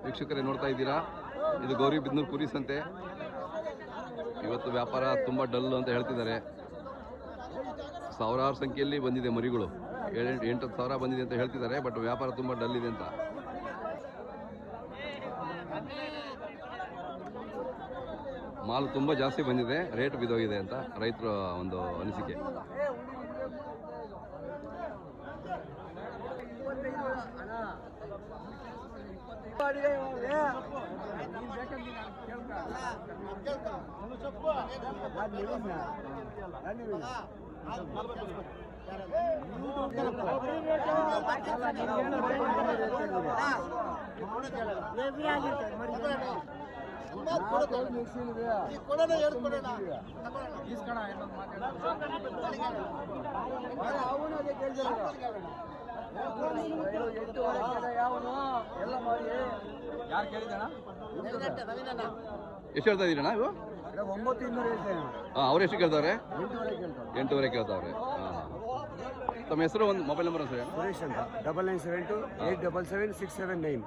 ವೀಕ್ಷಕರೇ ನೋಡ್ತಾ ಇದ್ದೀರಾ, ಇದು ಗೌರಿಬಿದನೂರು ಕುರಿ ಸಂತೆ. ಇವತ್ತು ವ್ಯಾಪಾರ ತುಂಬ ಡಲ್ ಅಂತ ಹೇಳ್ತಿದ್ದಾರೆ. ಸಾವಿರಾರು ಸಂಖ್ಯೆಯಲ್ಲಿ ಬಂದಿದೆ ಮರಿಗಳು, 7-8 ಸಾವಿರ ಬಂದಿದೆ ಅಂತ ಹೇಳ್ತಿದ್ದಾರೆ. ಬಟ್ ವ್ಯಾಪಾರ ತುಂಬ ಡಲ್ ಇದೆ ಅಂತ. ಮಾಲ್ ತುಂಬ ಜಾಸ್ತಿ ಬಂದಿದೆ, ರೇಟ್ ಬಿದ್ದೋಗಿದೆ ಅಂತ ರೈತರ ಒಂದು ಅನಿಸಿಕೆ. ಎಷ್ಟು ಹೇಳ್ತಾ ಇದ್ದೀರಣ್ಣ ಇವು? 900 ಅವ್ರು ಎಷ್ಟು ಕೇಳ್ತಾರೆ? 8ವರೆ ಕೇಳ್ತಾವ್ರೆ. ತಮ್ಮ ಹೆಸರು, ಒಂದು ಮೊಬೈಲ್ ನಂಬರ್ ಸರ್? ಸುರೇಶ್ ಅಂತ. 9972 877 679.